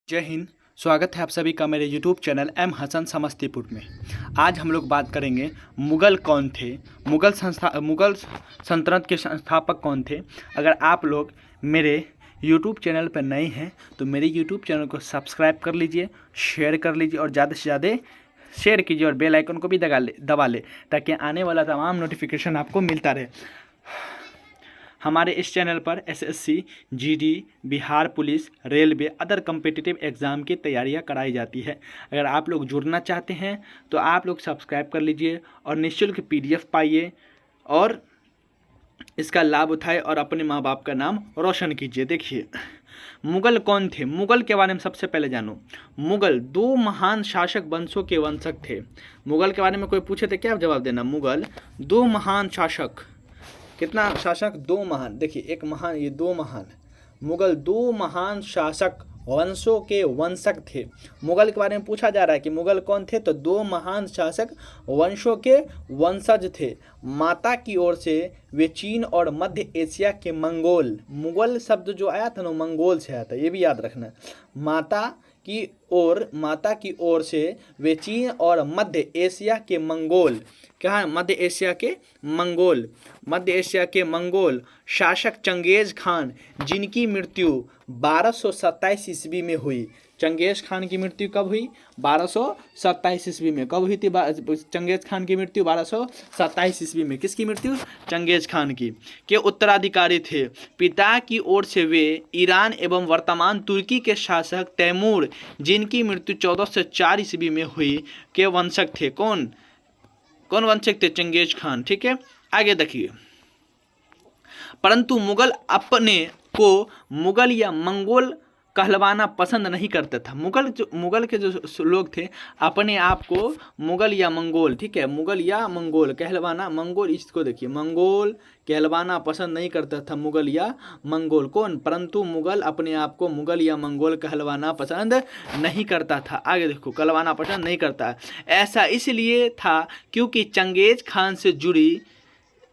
जय हिंद। स्वागत है आप सभी का मेरे YouTube channel M Hasan Samastipur में। आज हम लोग बात करेंगे मुग़ल कौन थे, मुग़ल सल्तनत के संस्थापक कौन थे। अगर आप लोग मेरे YouTube चैनल पर नए हैं तो मेरे YouTube चैनल को सब्सक्राइब कर लीजिए, शेयर कर लीजिए और ज़्यादा से ज़्यादा शेयर कीजिए और बेल आइकन को भी दबा ले ताकि आने वाला तमाम नोटिफिकेशन आपको मिलता रहे। हमारे इस चैनल पर SSC, GD, Bihar police, railway, other competitive exam की तैयारियां कराई जाती है। अगर आप लोग जुड़ना चाहते हैं तो आप लोग सब्सक्राइब कर लीजिए और निःशुल्क पीडीएफ पाइए और इसका लाभ उठाए और अपने माँ बाप का नाम रोशन कीजिए। देखिए, मुग़ल कौन थे, मुग़ल के बारे में सबसे पहले जानो। मुग़ल दो महान शासक वंशों के वंशक थे। मुग़ल के बारे में कोई पूछे तो क्या जवाब देना? मुग़ल दो महान शासक, कितना शासक? दो महान। देखिए, एक महान, ये दो महान। मुग़ल दो महान शासक वंशों के वंशक थे। मुग़ल के बारे में पूछा जा रहा है कि मुग़ल कौन थे, तो दो महान शासक वंशों के वंशज थे। माता की ओर से वे चीन और मध्य एशिया के मंगोल, मुग़ल शब्द जो आया था ना मंगोल से आया था, ये भी याद रखना। माता की ओर से वे चीन और मध्य एशिया के मंगोल, क्या है? मध्य एशिया के मंगोल शासक चंगेज़ खान, जिनकी मृत्यु 1227 ईस्वी में हुई। चंगेज़ खान की मृत्यु कब हुई? 1227 ईस्वी में। कब हुई थी चंगेज़ खान की मृत्यु? 1227 ईस्वी में। किसकी मृत्यु? चंगेज़ खान की। के उत्तराधिकारी थे। पिता की ओर से वे ईरान एवं वर्तमान तुर्की के शासक तैमूर, जिनकी मृत्यु 1404 ईस्वी में हुई, के वंशक थे। कौन वंशक थे? चंगेज़ खान। ठीक है, आगे देखिए। परंतु मुग़ल अपने को मुग़ल या मंगोल कहलवाना पसंद नहीं करते था। मुग़ल के जो लोग थे अपने आप को मुग़ल या मंगोल, ठीक है, मुग़ल या मंगोल कहलवाना, मंगोल इसको देखिए, मंगोल कहलवाना पसंद नहीं करता था, मुग़ल या मंगोल। कौन? परंतु मुग़ल अपने आप को मुग़ल या मंगोल कहलवाना पसंद नहीं करता था। आगे देखो, कहलवाना पसंद नहीं करता। ऐसा इसलिए था क्योंकि चंगेज़ खान से जुड़ी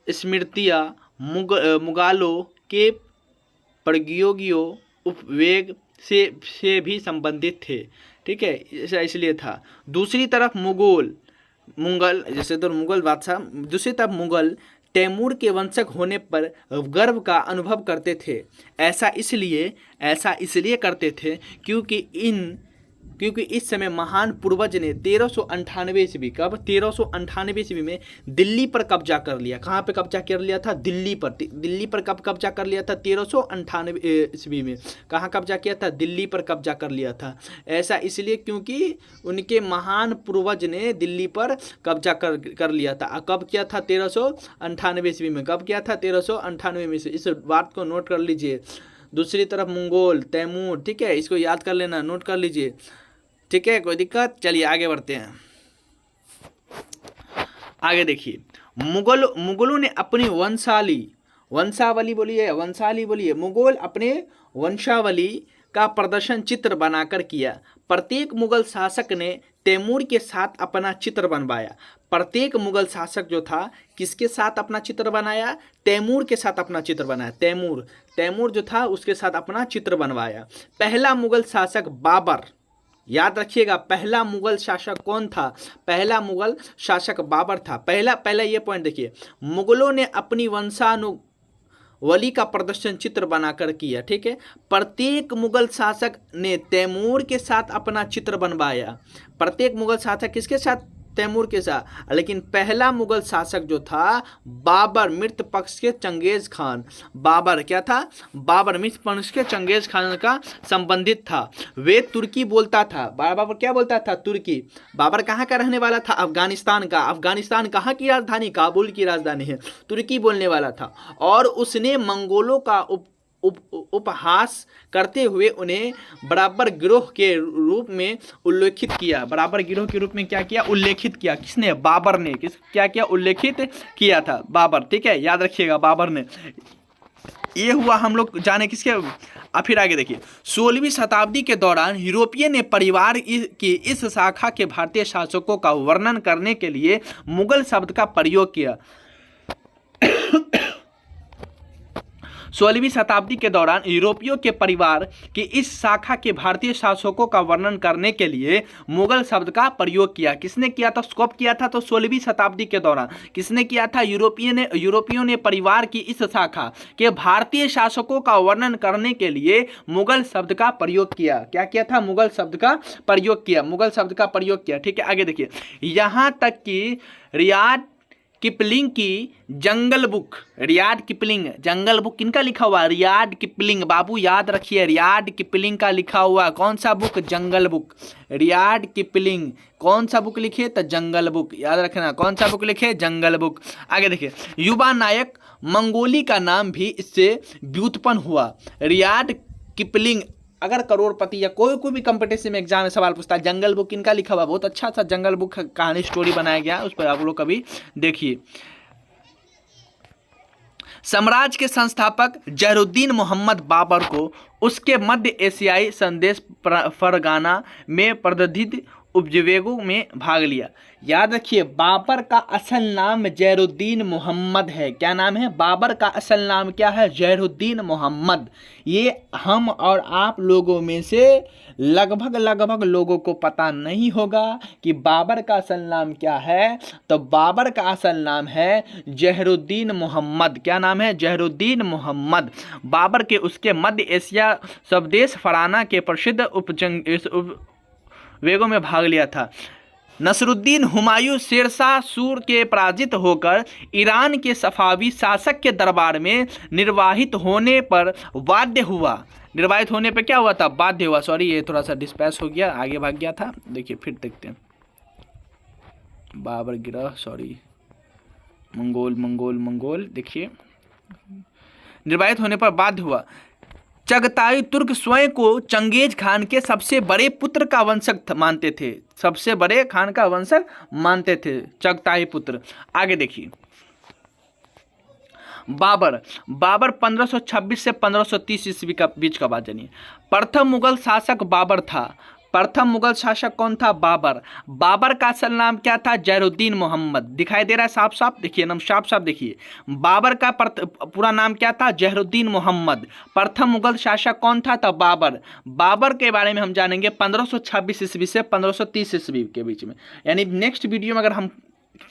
स्मृतियाँ मुग़लों के प्रयोगियों उपवेग से भी संबंधित थे। ठीक है, ऐसा इसलिए था। दूसरी तरफ मुग़ल जैसे तो मुग़ल बादशाह, दूसरी तरफ मुग़ल तैमूर के वंशक होने पर गर्व का अनुभव करते थे। ऐसा इसलिए करते थे क्योंकि इस समय महान पूर्वज ने 1398 ईस्वी, कब? 1398 ईस्वी में दिल्ली पर कब्जा कर लिया। कहाँ पे कब्जा कर लिया था? दिल्ली पर कब कब्जा कर लिया था? 1398 ईस्वी में। कहाँ कब्जा किया था? दिल्ली पर कब्जा कर लिया था। ऐसा इसलिए क्योंकि उनके महान पूर्वज ने दिल्ली पर कब्जा कर लिया था। कब किया था? 1398 ईस्वी में। कब किया था? 1398 में। इस बात को नोट कर लीजिए। दूसरी तरफ मंगोल, तैमूर, ठीक है, इसको याद कर लेना, नोट कर लीजिए। ठीक है, कोई दिक्कत? चलिए आगे बढ़ते हैं। आगे देखिए, मुगलों ने अपनी वंशावली बोलिए, मुगल अपने वंशावली का प्रदर्शन चित्र बनाकर किया। प्रत्येक मुगल शासक ने तैमूर के साथ अपना चित्र बनवाया। प्रत्येक मुगल शासक जो था किसके साथ अपना चित्र बनाया? तैमूर के साथ अपना चित्र बनाया। तैमूर जो था उसके साथ अपना चित्र बनवाया। पहला मुगल शासक बाबर, याद रखिएगा, पहला मुगल शासक कौन था? पहला मुगल शासक बाबर था। पहला ये पॉइंट देखिए, मुगलों ने अपनी वंशावली का प्रदर्शन चित्र बनाकर किया। ठीक है, प्रत्येक मुगल शासक ने तैमूर के साथ अपना चित्र बनवाया। प्रत्येक मुगल शासक किसके साथ? तैमूर के साथ। लेकिन पहला मुगल शासक जो था बाबर, मृत पक्ष के चंगेज़ खान, बाबर क्या था? बाबर मृत पक्ष के चंगेज़ खान का संबंधित था। वे तुर्की बोलता था। बाबर क्या बोलता था? तुर्की। बाबर कहाँ का रहने वाला था? अफगानिस्तान का। अफगानिस्तान कहाँ की राजधानी? काबुल की राजधानी है। तुर्की बोलने वाला था और उसने मंगोलों का उपहास करते हुए उन्हें बराबर गिरोह के रूप में उल्लेखित किया। बराबर गिरोह के रूप में क्या किया? उल्लेखित किया। किसने? बाबर ने। क्या किया? उल्लेखित किया था बाबर। ठीक है, याद रखिएगा, बाबर ने। ये हुआ हम लोग जाने किसके। अब फिर आगे देखिए, 16वीं शताब्दी के दौरान यूरोपीय ने परिवार की इस शाखा के भारतीय शासकों का वर्णन करने के लिए मुगल शब्द का प्रयोग किया। 16वीं शताब्दी के दौरान यूरोपियों के परिवार की इस शाखा के भारतीय शासकों का वर्णन करने के लिए मुगल शब्द का प्रयोग किया। किसने किया था? कब किया था? तो 16वीं शताब्दी के दौरान किसने किया था? यूरोपियों ने परिवार की इस शाखा के भारतीय शासकों का वर्णन करने के लिए मुगल शब्द का प्रयोग किया। क्या किया था? मुगल शब्द का प्रयोग किया, मुगल शब्द का प्रयोग किया। ठीक है, आगे देखिए, यहां तक कि रियार्ड किपलिंग की जंगल बुक, रियार्ड किपलिंग, जंगल बुक किनका लिखा हुआ? रियार्ड किपलिंग। बाबू याद रखिए, रियार्ड किपलिंग का लिखा हुआ कौन सा बुक? जंगल बुक। रियार्ड किपलिंग कौन सा बुक लिखे? तो जंगल बुक। याद रखना, कौन सा बुक लिखे? जंगल बुक। आगे देखिए, युवा नायक मंगोली का नाम भी इससे व्युत्पन्न हुआ। रियार्ड किपलिंग अगर करोड़पति या कोई भी कंपटीशन में एग्जाम में सवाल पूछता है, जंगल बुक किनका लिखा हुआ? बहुत अच्छा सा जंगल बुक कहानी स्टोरी बनाया गया, उस पर आप लोग कभी देखिए। साम्राज्य के संस्थापक जहरुद्दीन मोहम्मद बाबर को उसके मध्य एशियाई संदेश फरगाना में प्रदर्शित उपवेगों में भाग लिया। याद रखिए, बाबर का असल नाम जहरुद्दीन मोहम्मद है। क्या नाम है? बाबर का असल नाम क्या है? जहरुद्दीन मोहम्मद। ये हम और आप लोगों में से लगभग लोगों को पता नहीं होगा कि बाबर का असल नाम क्या है। तो बाबर का असल नाम है जहरुद्दीन मोहम्मद। क्या नाम है? जहरुद्दीन मोहम्मद। बाबर के उसके मध्य एशिया स्वदेश फराना के प्रसिद्ध वेगों में भाग लिया था। नसरुद्दीन हुमायूं शेरशाह सूर के पराजित होकर ईरान के सफावी शासक के दरबार में निर्वाहित होने पर बाध्य हुआ। निर्वाहित होने पर क्या हुआ था? बाध्य हुआ। सॉरी, ये थोड़ा सा डिस्पैच हो गया, आगे भाग गया था। देखिए फिर देखते हैं। बाबर गिरह, सॉरी, मंगोल देखिए, निर्वाहित होने पर बाध्य हुआ। चगताई तुर्क स्वयं को चंगेज खान के सबसे बड़े पुत्र का वंशज मानते थे। सबसे बड़े खान का वंशज मानते थे चगताई पुत्र। आगे देखिए, बाबर 1526 से 1530 ईस्वी का बीच का बात जानिए। प्रथम मुगल शासक बाबर था। प्रथम मुगल शासक कौन था? बाबर। बाबर का असल नाम क्या था? जहरुद्दीन मोहम्मद। दिखाई दे रहा है साफ साफ? देखिए नाम साफ साफ देखिए। बाबर का पूरा नाम क्या था? जहरुद्दीन मोहम्मद। प्रथम मुगल शासक कौन था? तो बाबर। बाबर के बारे में हम जानेंगे 1526 ईस्वी से 1530 ईस्वी के बीच में। यानी नेक्स्ट वीडियो में अगर हम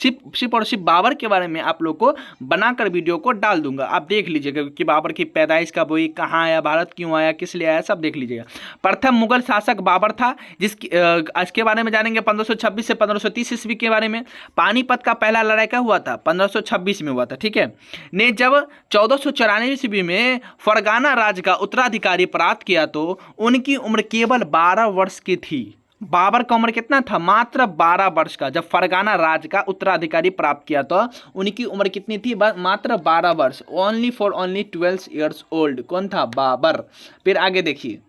सिर्फ और सिर्फ बाबर के बारे में आप लोग को बनाकर वीडियो को डाल दूंगा, आप देख लीजिएगा कि बाबर की पैदाइश कब हुई, कहाँ आया, भारत क्यों आया, किस लिए आया, सब देख लीजिएगा। प्रथम मुगल शासक बाबर था, इसके बारे में जानेंगे 1526 से 1530 ईस्वी के बारे में। पानीपत का पहला लड़ाई का हुआ था? 1526 में हुआ था। ठीक है, ने जब 1494 ईस्वी में फरगाना राज्य का उत्तराधिकारी प्राप्त किया तो उनकी उम्र केवल 12 वर्ष की थी। बाबर का उम्र कितना था? मात्र 12 वर्ष का। जब फरगाना राज्य का उत्तराधिकारी प्राप्त किया तो उनकी उम्र कितनी थी? मात्र 12 वर्ष। Only 12 years old. कौन था? बाबर। फिर आगे देखिए,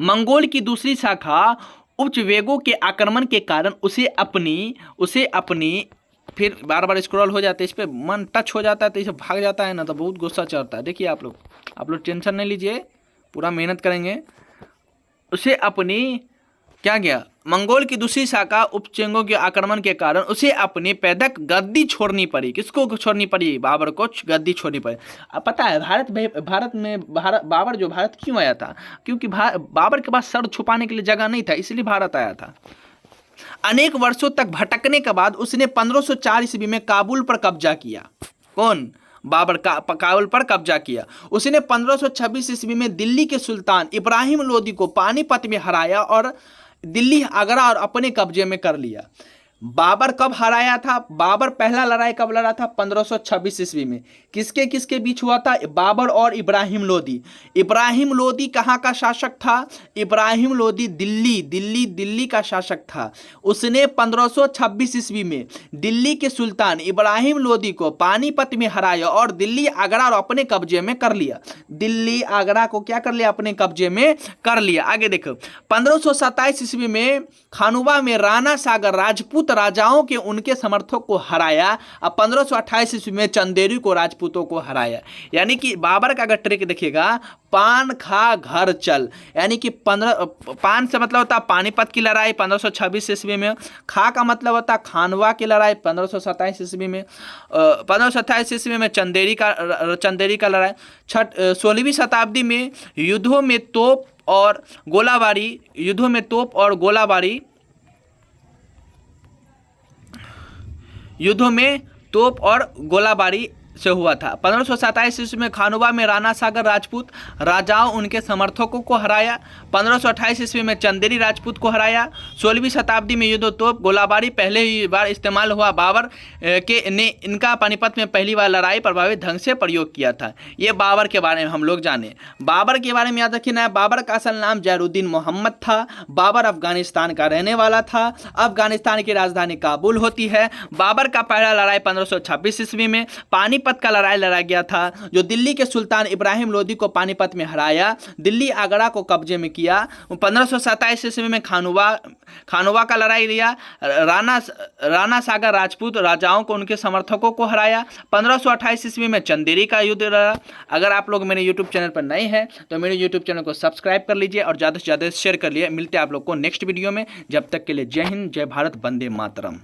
मंगोल की दूसरी शाखा उपवेगों के आक्रमण के कारण उसे अपनी फिर बार बार स्क्रॉल हो जाता है, इस पर मन टच हो जाता है तो इसे भाग जाता है ना, तो बहुत गुस्सा चढ़ता है। देखिए आप लोग टेंशन नहीं लीजिए, पूरा मेहनत करेंगे। उसे अपनी क्या गया? मंगोल की दूसरी शाखा उपचंगों के आक्रमण के कारण उसे अपनी पैदक गद्दी छोड़नी पड़ी। किसको छोड़नी पड़ी? बाबर को गद्दी छोड़नी पड़ी। अब पता है बाबर जो भारत क्यों आया था? क्योंकि बाबर के पास सर छुपाने के लिए जगह नहीं था, इसलिए भारत आया था। अनेक वर्षों तक भटकने के बाद उसने 1504 ईस्वी में काबुल पर कब्जा किया। कौन? बाबर का काबुल पर कब्जा किया। उसने 1526 ईस्वी में दिल्ली के सुल्तान इब्राहिम लोदी को पानीपत में हराया और दिल्ली, आगरा और अपने कब्जे में कर लिया। बाबर कब हराया था? बाबर पहला लड़ाई कब लड़ा था? 1526 ईस्वी में। किसके किसके बीच हुआ था? बाबर और इब्राहिम लोदी। इब्राहिम लोदी कहाँ का शासक था? इब्राहिम लोदी दिल्ली का शासक था। उसने 1526 ईस्वी में दिल्ली के सुल्तान इब्राहिम लोदी को पानीपत में हराया और दिल्ली, आगरा और अपने कब्जे में कर लिया। दिल्ली, आगरा को क्या कर लिया? अपने कब्जे में कर लिया। आगे देखो, 1527 ईस्वी में खानुबा में राणा सागर राजपूत राजाओं के उनके समर्थक को हराया। अब 1528 ईस्वी में चंदेरी को राजपूतों को हराया। यानी कि बाबर का अगर ट्रिक देखिएगा, पान खा घर चल, यानी कि पान से मतलब होता है पानीपत की लड़ाई 1526 ईस्वी में, खा का मतलब होता है खानवा की लड़ाई 1527 ईस्वी में, 1527 ईस्वी में चंदेरी का लड़ाई। 16वीं शताब्दी में युद्धों में तोप और गोलाबारी से हुआ था। 1527 ईस्वी में खानुवा में राणा सागर राजपूत राजाओं उनके समर्थकों को हराया। 1528 ईस्वी में चंदेरी राजपूत को हराया। 16वीं शताब्दी में युद्ध तोप गोलाबारी पहले ही बार इस्तेमाल हुआ। बाबर ने इनका पानीपत में पहली बार लड़ाई प्रभावित ढंग से प्रयोग किया था। ये बाबर के बारे में हम लोग जाने। बाबर के बारे में याद रखना, बाबर का असल नाम जैनुद्दीन मोहम्मद था। बाबर अफगानिस्तान का रहने वाला था। अफगानिस्तान की राजधानी काबुल होती है। बाबर का पहला लड़ाई 1526 ईस्वी में पानीपत का लड़ाई लड़ा गया था, जो दिल्ली के सुल्तान इब्राहिम लोदी को पानीपत में हराया, दिल्ली आगरा को कब्जे में किया। 1527 ईस्वी में खानुवा का लड़ाई लिया, राणा सागर राजपूत राजाओं को उनके समर्थकों को हराया। 1528 ईस्वी में चंदेरी का युद्ध लड़ा। अगर आप लोग मेरे यूट्यूब चैनल पर नए हैं तो मेरे यूट्यूब चैनल को सब्सक्राइब कर लीजिए और ज़्यादा से ज़्यादा शेयर कर लिए। मिलते हैं आप लोग को नेक्स्ट वीडियो में। जब तक के लिए जय हिंद, जय भारत, वंदे मातरम।